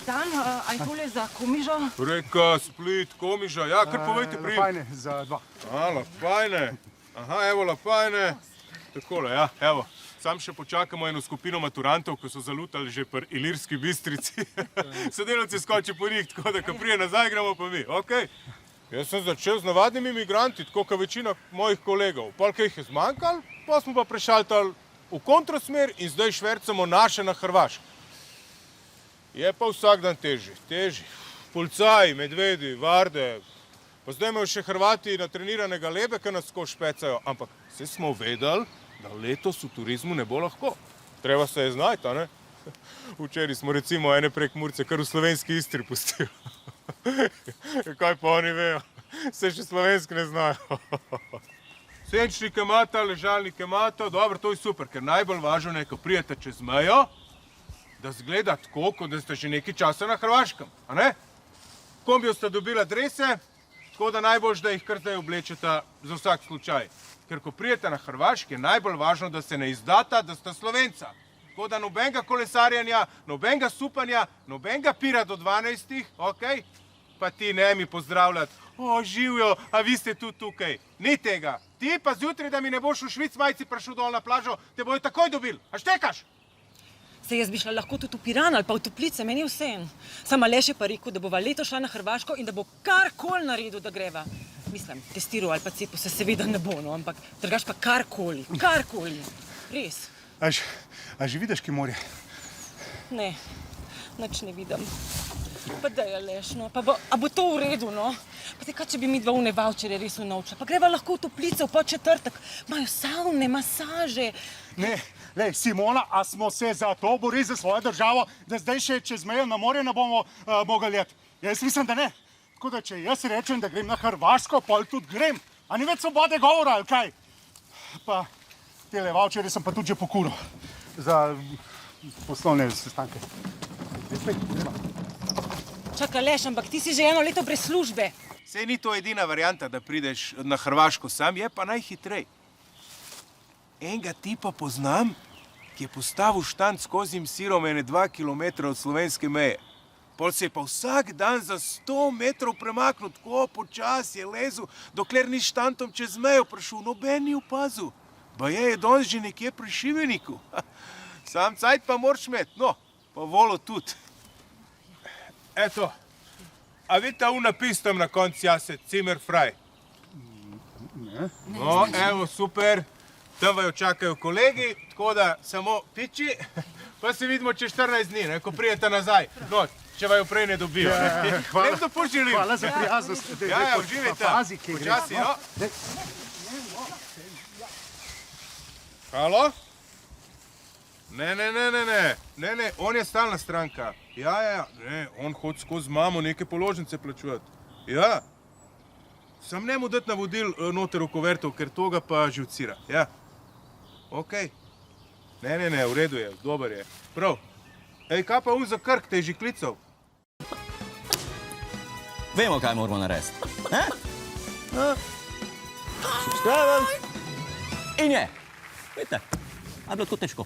Dan, a je tole za Komižo? Reka, Split, Komiža, ja, kar povejte prej. Lapajne za 2. A, Lapajne. Aha, evo Lapajne. Takole, ja, evo. Sam še počakamo eno skupino maturantov, ko so zalutali že pri Ilirski Bistrici. Sodelavci skoči po njih, tako da, ko prije nazaj, gremo pa mi. Okej. Jaz sem začel z navadnimi imigranti, tako kot večina mojih kolegov. Pol, kaj jih je zmanjkalo, pa smo pa prešaltali v kontrasmer in zdaj švercamo naše na Hrvaško. Je pa vsak dan težji. Policaj, medvedi, varde. Pa zdaj imajo še Hrvati natreniranega Lebeka nas ko špecajo, ampak vse smo vedeli, da letos v turizmu ne bo lahko. Treba se je znajti, a ne? Včeraj smo recimo ene Prekmurce kar v slovenski Istri pustili. Kaj pa oni vejo? Se še slovenski ne znajo. Senčnike imata, ležalnike imata, dobro, to je super, ker najbolj važno je, ko prijete čez mejo, da zgleda tako, kot da ste že nekaj časa na Hrvaškem, a ne? Kombijo sta dobila drese, tako da najboljš, da jih kar zdaj oblečeta za vsak slučaj. Ker ko prijete na Hrvaški, je najbolj važno, da se ne izdata, da sta Slovenca. Tako da nobenega kolesarjanja, nobenega supanja, nobenega pira do 12, okej? Pa ti ne mi pozdravljati. O, živjo, a vi ste tudi tukaj. Ni tega. Ti pa zjutraj, da mi ne boš v Švic majci prišel dol na plažo, te bojo takoj dobil. A štekaš? Se jaz bi šla lahko tudi v Piran ali pa v Toplice, meni je vseeno. Sam Aleš je pa rekel, da bova letos šla na Hrvaško in da bo karkoli naredil, da greva. Mislim, testiral ali pa cepil se seveda ne bo, no, ampak drugač pa karkoli. Res. A že vidiš, ki morje? Ne, nič ne vidim. Pa daj, Aleš, no, pa a bo to v redu, no? Pa te kaj, če bi mi dva une vaučere res unovčila? Pa greva lahko v Toplice v Podčetrtek. Imajo savne, masaže. Ne, lej, Simona, a smo se za to borili za svojo državo, da zdaj še čez mejo na morje ne bomo mogli jeti? Jaz mislim, da ne. Tako da, če jaz rečem, da grem na Hrvaško, pol tudi grem. A ni več svobode govora, ali kaj? Pa tele vaučere sem pa tudi že pokuril za poslovne sestanke. Čakaj, Aleš, ampak ti si že eno leto brez službe. Sej ni to edina varianta, da prideš na Hrvaško sam, je pa najhitrej. Enega tipa poznam, ki je postavil štand s kozjim sirom ene 2 kilometra od slovenske meje. Pol se je pa vsak dan za 100 metrov premaknil, tako počasi je lezel, dokler ni štantom čez mejo prišel, noben ni opazil. Baje je danes že nekje pri Šiveniku. Sam cajt pa moraš imeti, no, pa volo tudi. Eto, a vidite un napis tam na koncu jase, Zimmer frei? Ne. No, evo, super. Tam vaju čakajo kolegi, tako da samo piči, pa se vidimo čez 14 dni, ne, ko prijete nazaj. No, če vaju prej ne dobijo. Hvala. Lep dopust želim. Hvala za prijaznost. Ja, uživajte. Pazi, kje gre. Počasi, no. Halo? Ne, on je stalna stranka. Ja, ne, on hoče skozi mamo neke položnice plačuvati. Ja. Sam ne mu dati navodil noter v kuvertov, ker toga pa živcira. Ja. Okej. Ne, v redu je, dober je. Prav. Ej, kaj pa za Krk, te je že klical? Vemo, kaj moramo narediti. Števen. In je. Vidite, a je bilo tako težko.